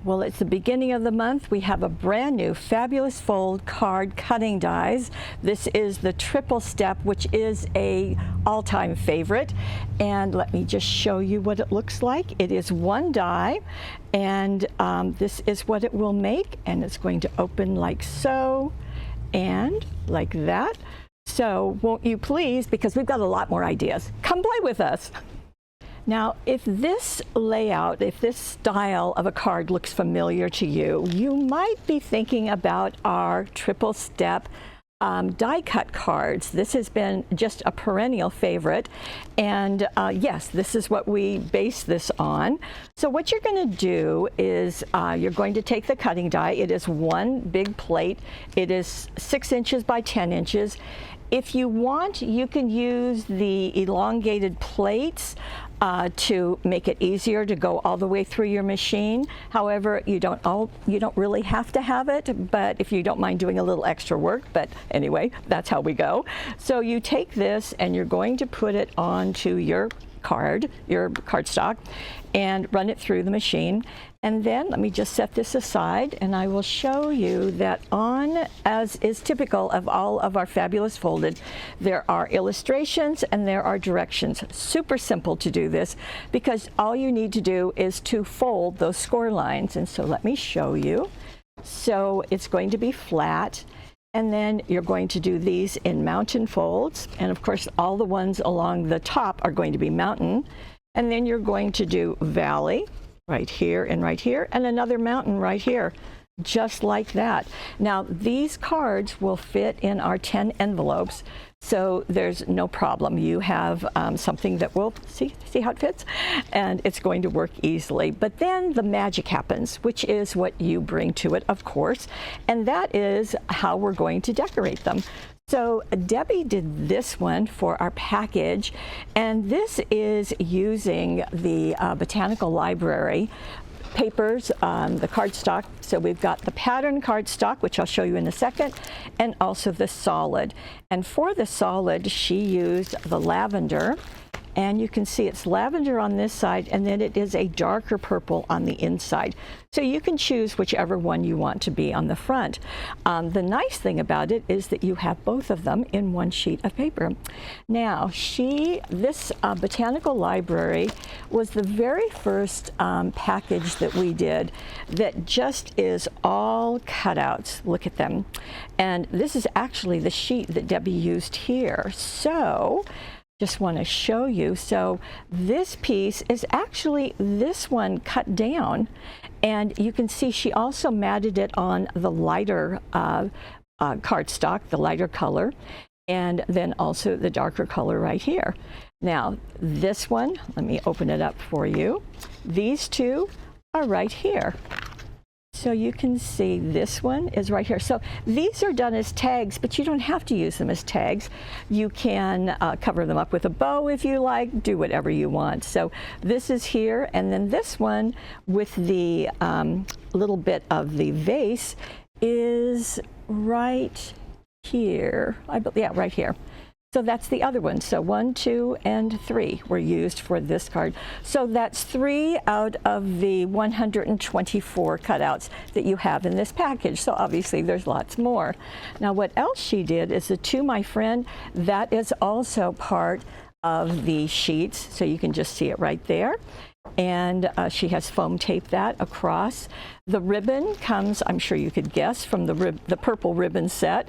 Well, it's the beginning of the month. We have a brand new Fabulous Fold card cutting dies. This is the triple step, which is a all-time favorite. And let me just show you what it looks like. It is one die, and this is what it will make. And it's going to open like so and like that. So won't you please, because we've got a lot more ideas, come play with us. Now, if this layout, if this style of a card looks familiar to you, you might be thinking about our triple step die cut cards. This has been just a perennial favorite, and yes, this is what we base this on. So what you're going to do is you're going to take the cutting die. It is one big plate. It is 6 inches by 10 inches. If you want, you can use the elongated plates to make it easier to go all the way through your machine. However, you don't really have to have it, but if you don't mind doing a little extra work, but anyway, that's how we go. So you take this and you're going to put it onto your cardstock, and run it through the machine. And then let me just set this aside, and I will show you that as is typical of all of our Fabulous Folded, there are illustrations and there are directions. Super simple to do this, because all you need to do is to fold those score lines. And so let me show you. So it's going to be flat, and then you're going to do these in mountain folds. And of course, all the ones along the top are going to be mountain. And then you're going to do valley right here, and another mountain right here, just like that. Now, these cards will fit in our 10 envelopes, so there's no problem. You have something that will, see how it fits? And it's going to work easily. But then the magic happens, which is what you bring to it, of course, and that is how we're going to decorate them. So Debbie did this one for our package, and this is using the Botanical Library papers, the cardstock. So we've got the pattern cardstock, which I'll show you in a second, and also the solid. And for the solid, she used the lavender. And you can see it's lavender on this side, and then it is a darker purple on the inside. So you can choose whichever one you want to be on the front. The nice thing about it is that you have both of them in one sheet of paper. Now, this Botanical Library was the very first package that we did that just is all cutouts. Look at them. And this is actually the sheet that Debbie used here. So just want to show you. So this piece is actually this one cut down, and you can see she also matted it on the lighter cardstock, the lighter color, and then also the darker color right here. Now this one, let me open it up for you. These two are right here. So you can see this one is right here. So these are done as tags, but you don't have to use them as tags. You can cover them up with a bow if you like, do whatever you want. So this is here, and then this one with the little bit of the vase is right here. Yeah, right here. So that's the other one. So 1, 2, and 3 were used for this card. So that's 3 out of the 124 cutouts that you have in this package. So obviously there's lots more. Now what else she did is the To My Friend. That is also part of the sheets. So you can just see it right there. And she has foam taped that across. The ribbon comes, I'm sure you could guess, from the purple ribbon set.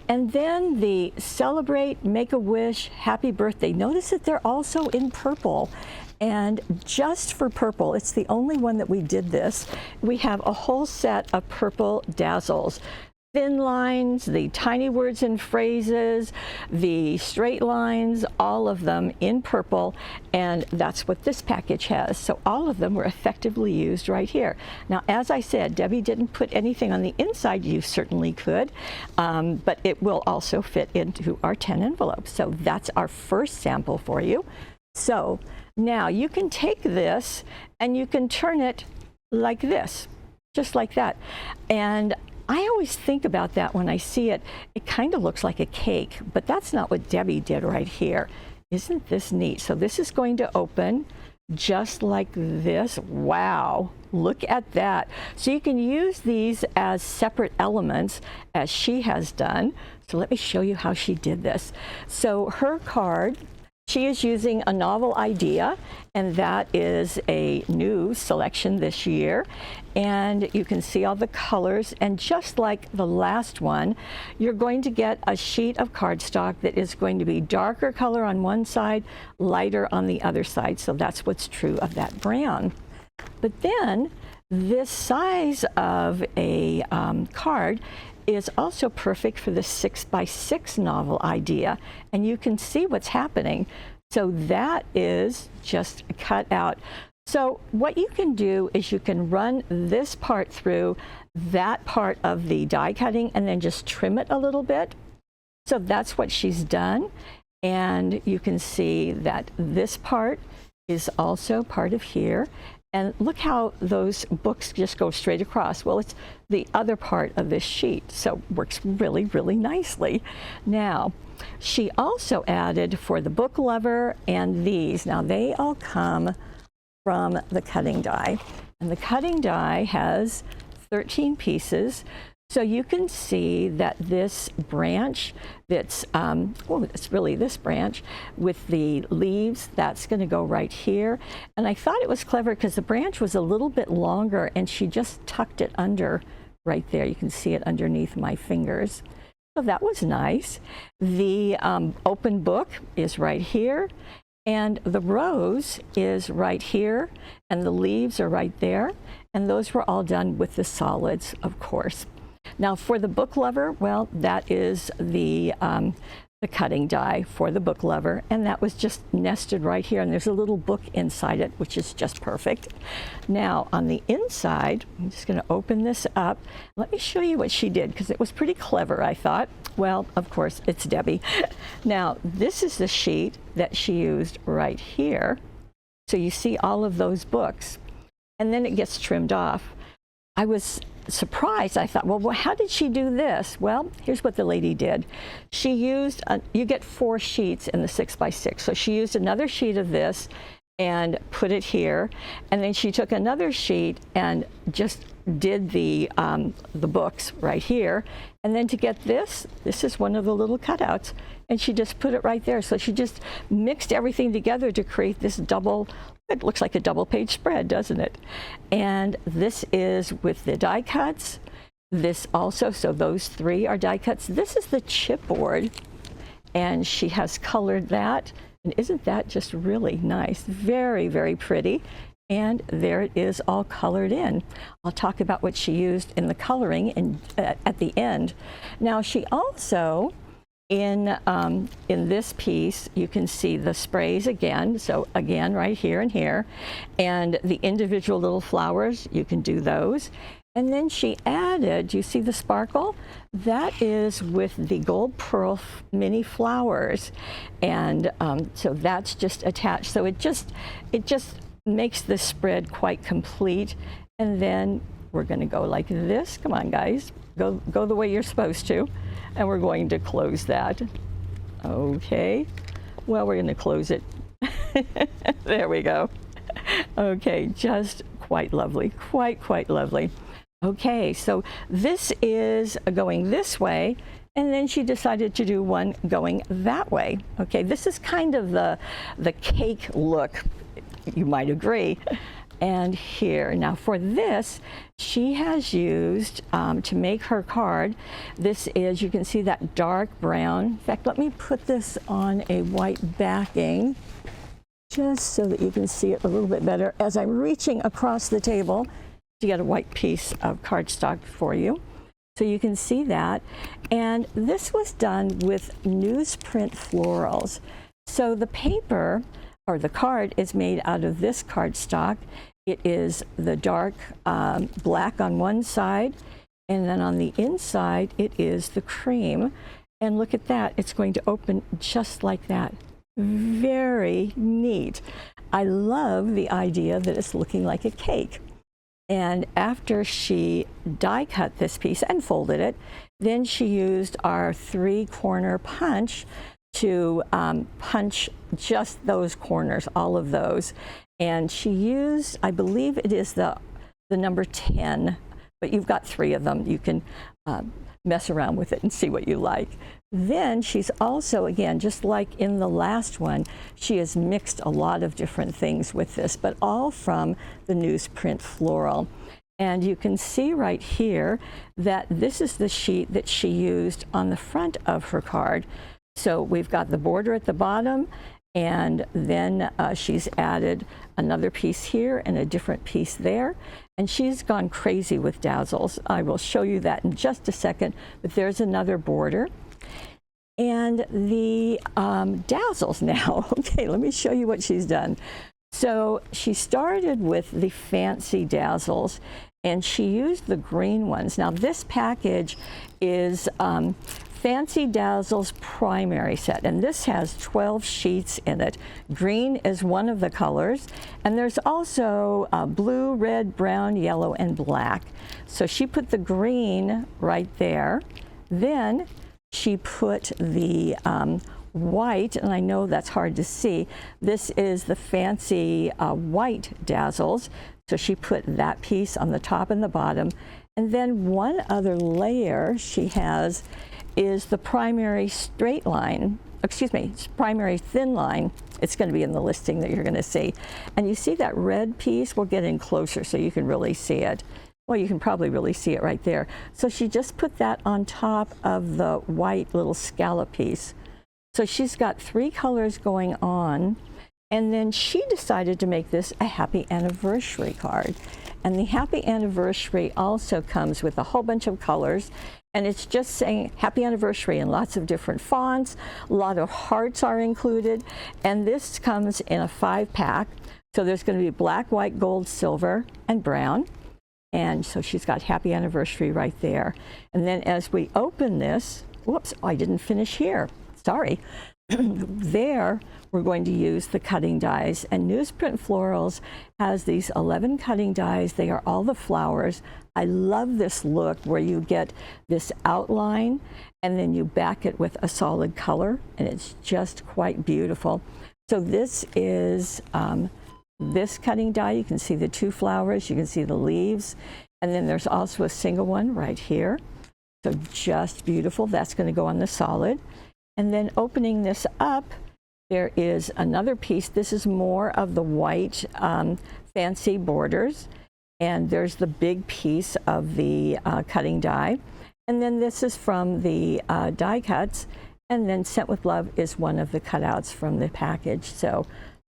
And then the Celebrate, Make-A-Wish, Happy Birthday. Notice that they're also in purple. And just for purple, it's the only one that we did this. We have a whole set of purple dazzles. Thin lines, the tiny words and phrases, the straight lines, all of them in purple, and that's what this package has. So all of them were effectively used right here. Now, as I said, Debbie didn't put anything on the inside. You certainly could, but it will also fit into our 10 envelopes. So that's our first sample for you. So now you can take this and you can turn it like this, just like that. And I always think about that when I see it. It kind of looks like a cake, but that's not what Debbie did right here. Isn't this neat? So this is going to open just like this. Wow, look at that. So you can use these as separate elements as she has done. So let me show you how she did this. So her card, she is using a novel idea, and that is a new selection this year. And you can see all the colors, and just like the last one, you're going to get a sheet of cardstock that is going to be darker color on one side, lighter on the other side. So that's what's true of that brown. But then this size of a card is also perfect for the 6x6 novel idea, and you can see what's happening. So that is just cut out. So what you can do is you can run this part through that part of the die cutting and then just trim it a little bit. So that's what she's done, and you can see that this part is also part of here. And look how those books just go straight across. Well, it's the other part of this sheet, so it works really, really nicely. Now, she also added for the book lover and these. Now, they all come from the cutting die. And the cutting die has 13 pieces. So you can see that this branch that's, it's really this branch with the leaves, that's going to go right here. And I thought it was clever because the branch was a little bit longer and she just tucked it under right there. You can see it underneath my fingers. So that was nice. The open book is right here. And the rose is right here. And the leaves are right there. And those were all done with the solids, of course. Now for the book lover, well, that is the cutting die for the book lover, and that was just nested right here, and there's a little book inside it, which is just perfect. Now on the inside, I'm just going to open this up. Let me show you what she did, because it was pretty clever, I thought. Well, of course, it's Debbie. Now this is the sheet that she used right here. So you see all of those books, and then it gets trimmed off. I was surprised. I thought, well, how did she do this? Well, here's what the lady did. She used, you get 4 sheets in the 6x6. So she used another sheet of this and put it here. And then she took another sheet and just did the books right here. And then to get this is one of the little cutouts. And she just put it right there. So she just mixed everything together to create this double. It looks like a double-page spread, doesn't it? And this is with the die cuts. This also, so those 3 are die cuts. This is the chipboard, and she has colored that. And isn't that just really nice? Very, very pretty. And there it is, all colored in. I'll talk about what she used in the coloring at the end. Now, she also, in this piece, you can see the sprays again. So again, right here and here. And the individual little flowers, you can do those. And then she added, you see the sparkle? That is with the gold pearl mini flowers. And so that's just attached. So it just makes the spread quite complete. And then we're going to go like this. Come on, guys. Go the way you're supposed to. And we're going to close that. Okay. Well, we're going to close it. There we go. Okay, just quite lovely. Quite lovely. Okay, so this is going this way, and then she decided to do one going that way. Okay, this is kind of the cake look, you might agree. And here, now for this, she has used, to make her card, this is, you can see that dark brown. In fact, let me put this on a white backing, just so that you can see it a little bit better as I'm reaching across the table to get a white piece of cardstock for you. So you can see that. And this was done with newsprint florals. So the paper, or the card, is made out of this cardstock. It is the dark black on one side, and then on the inside it is the cream. And look at that, it's going to open just like that. Very neat. I love the idea that it's looking like a cake. And after she die cut this piece and folded it, then she used our 3-corner punch to punch just those corners, all of those. And she used, I believe it is the number 10, but you've got 3 of them. You can mess around with it and see what you like. Then she's also, again, just like in the last one, she has mixed a lot of different things with this, but all from the newsprint floral. And you can see right here that this is the sheet that she used on the front of her card. So we've got the border at the bottom, and then she's added another piece here and a different piece there. And she's gone crazy with dazzles. I will show you that in just a second, but there's another border. And the dazzles now. Okay, let me show you what she's done. So she started with the fancy dazzles, and she used the green ones. Now this package is Fancy Dazzles primary set, and this has 12 sheets in it. Green is one of the colors, and there's also blue, red, brown, yellow, and black. So she put the green right there. Then she put the white, and I know that's hard to see. This is the fancy white dazzles. So she put that piece on the top and the bottom. And then one other layer she has is the primary straight line, excuse me, primary thin line. It's going to be in the listing that you're going to see. And you see that red piece? We'll get in closer so you can really see it. Well, you can probably really see it right there. So she just put that on top of the white little scallop piece. So she's got 3 colors going on. And then she decided to make this a happy anniversary card. And the happy anniversary also comes with a whole bunch of colors. And it's just saying happy anniversary in lots of different fonts. A lot of hearts are included. And this comes in a 5-pack. So there's going to be black, white, gold, silver, and brown. And so she's got happy anniversary right there. And then as we open this, whoops, I didn't finish here. Sorry. There, we're going to use the cutting dies. And Newsprint Florals has these 11 cutting dies. They are all the flowers. I love this look where you get this outline and then you back it with a solid color, and it's just quite beautiful. So this is this cutting die. You can see the 2 flowers, you can see the leaves, and then there's also a single one right here. So just beautiful. That's going to go on the solid. And then opening this up, there is another piece. This is more of the white fancy borders. And there's the big piece of the cutting die. And then this is from the die cuts. And then Sent with Love is one of the cutouts from the package. So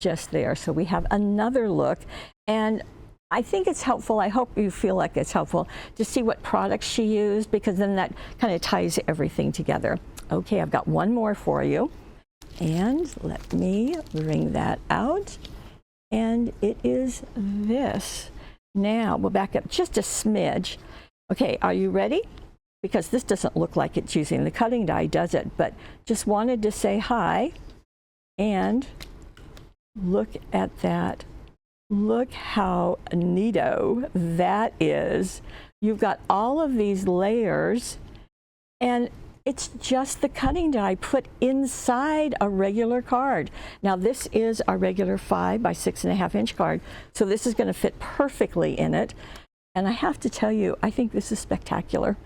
just there. So we have another look. And I think it's helpful, I hope you feel like it's helpful, to see what products she used, because then that kind of ties everything together. Okay, I've got one more for you. And let me bring that out. And it is this. Now, we'll back up just a smidge. Okay, are you ready? Because this doesn't look like it's using the cutting die, does it? But just wanted to say hi. And look at that. Look how neato that is. You've got all of these layers, and it's just the cutting die put inside a regular card. Now this is our regular 5 by 6.5 inch card, so this is going to fit perfectly in it. And I have to tell you, I think this is spectacular.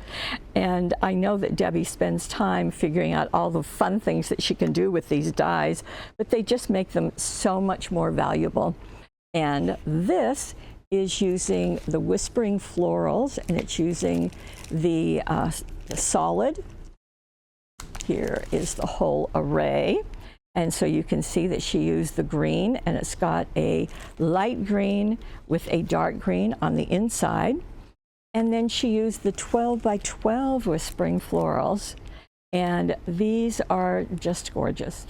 And I know that Debbie spends time figuring out all the fun things that she can do with these dies, but they just make them so much more valuable. And this is using the Whispering Florals, and it's using the solid. Here is the whole array. And so you can see that she used the green, and it's got a light green with a dark green on the inside. And then she used the 12 by 12 Whispering Florals. And these are just gorgeous,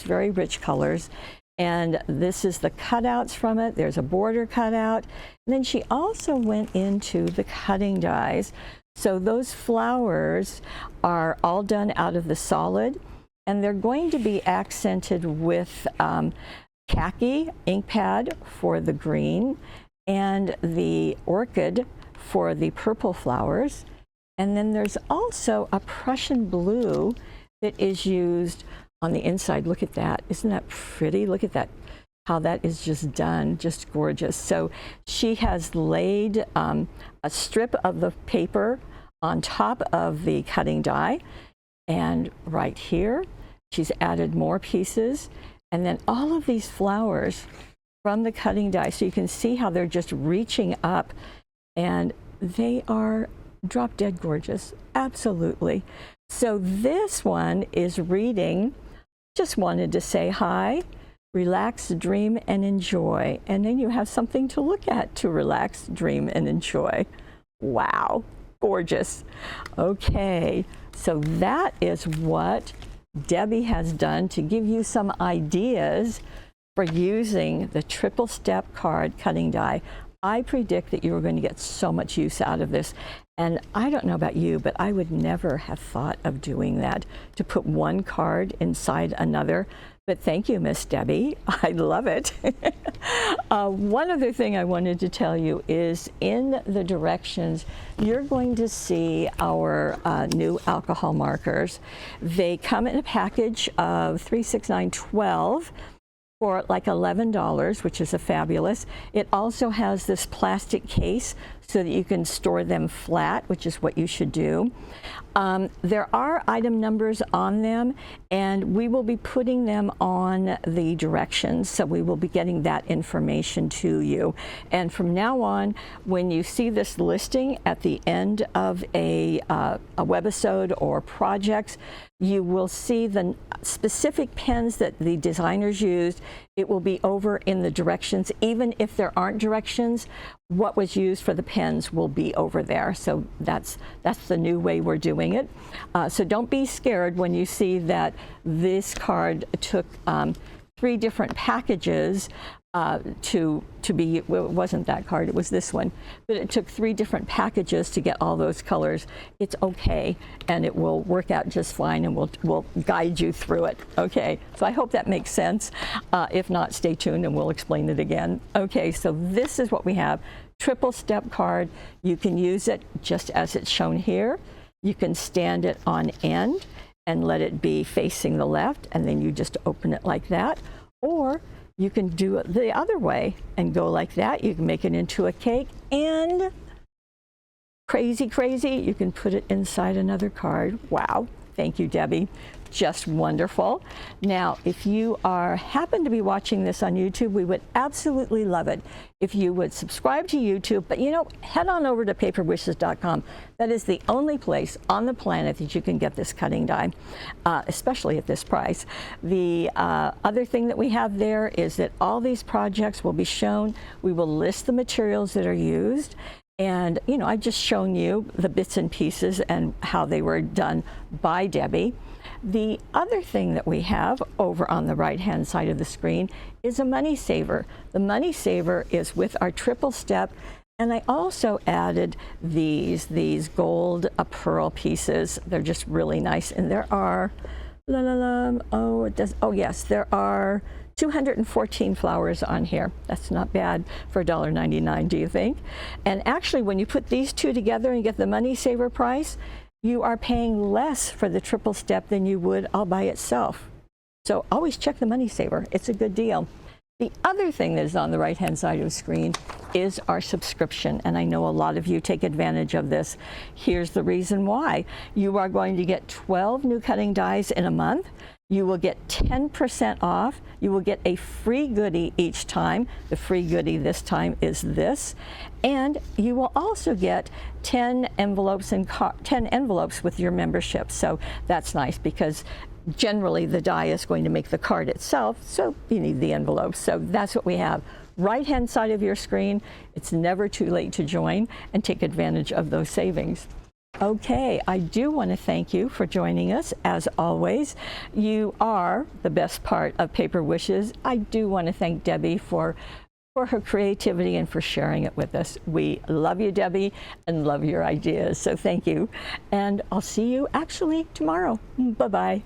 very rich colors. And this is the cutouts from it. There's a border cutout. And then she also went into the cutting dies. So those flowers are all done out of the solid, and they're going to be accented with khaki ink pad for the green and the orchid for the purple flowers. And then there's also a Prussian blue that is used on the inside. Look at that. Isn't that pretty? Look at that, how that is just done, just gorgeous. So she has laid a strip of the paper on top of the cutting die, and right here she's added more pieces, and then all of these flowers from the cutting die, so you can see how they're just reaching up, and they are drop dead gorgeous, absolutely. So this one is reading, just wanted to say hi, relax, dream, and enjoy. And then you have something to look at to relax, dream, and enjoy. Wow, gorgeous. Okay, so that is what Debbie has done to give you some ideas for using the triple step card cutting die. I predict that you are going to get so much use out of this. And I don't know about you, but I would never have thought of doing that, to put one card inside another. But thank you, Miss Debbie. I love it. One other thing I wanted to tell you is in the directions, you're going to see our new alcohol markers. They come in a package of 3, 6, 9, 12. For like $11, which is a fabulous. It also has this plastic case so that you can store them flat, which is what you should do. There are item numbers on them, and we will be putting them on the directions, so we will be getting that information to you. And from now on, when you see this listing at the end of a webisode or projects, you will see the specific pens that the designers used. It will be over in the directions. Even if there aren't directions, what was used for the pens will be over there. So that's the new way we're doing it. So don't be scared when you see that this card took 3 different packages to be, well, it wasn't that card, it was this one, but it took 3 different packages to get all those colors. It's okay, and it will work out just fine, and we'll guide you through it. Okay, so I hope that makes sense. If not, stay tuned and we'll explain it again. Okay, so this is what we have. Triple step card. You can use it just as it's shown here. You can stand it on end and let it be facing the left, and then you just open it like that. Or you can do it the other way and go like that. You can make it into a cake, and crazy, you can put it inside another card. Wow, thank you, Debbie. Just wonderful. Now, if you happen to be watching this on YouTube, we would absolutely love it if you would subscribe to YouTube, but head on over to paperwishes.com. That is the only place on the planet that you can get this cutting die, especially at this price. The other thing that we have there is that all these projects will be shown. We will list the materials that are used. And, I've just shown you the bits and pieces and how they were done by Debbie. The other thing that we have over on the right-hand side of the screen is a money saver. The money saver is with our triple step, and I also added these gold pearl pieces. They're just really nice, and there are, yes, there are 214 flowers on here. That's not bad for $1.99, do you think? And actually, when you put these two together and get the money saver price, you are paying less for the triple step than you would all by itself. So always check the money saver. It's a good deal. The other thing that is on the right-hand side of the screen is our subscription, and I know a lot of you take advantage of this. Here's the reason why. You are going to get 12 new cutting dies in a month. You will get 10% off. You will get a free goodie each time. The free goodie this time is this. And you will also get 10 envelopes with your membership. So that's nice, because generally the die is going to make the card itself, so you need the envelope. So that's what we have. Right-hand side of your screen. It's never too late to join and take advantage of those savings. Okay, I do want to thank you for joining us. As always, you are the best part of Paper Wishes. I do want to thank Debbie for her creativity and for sharing it with us. We love you, Debbie, and love your ideas. So thank you. And I'll see you actually tomorrow. Bye-bye.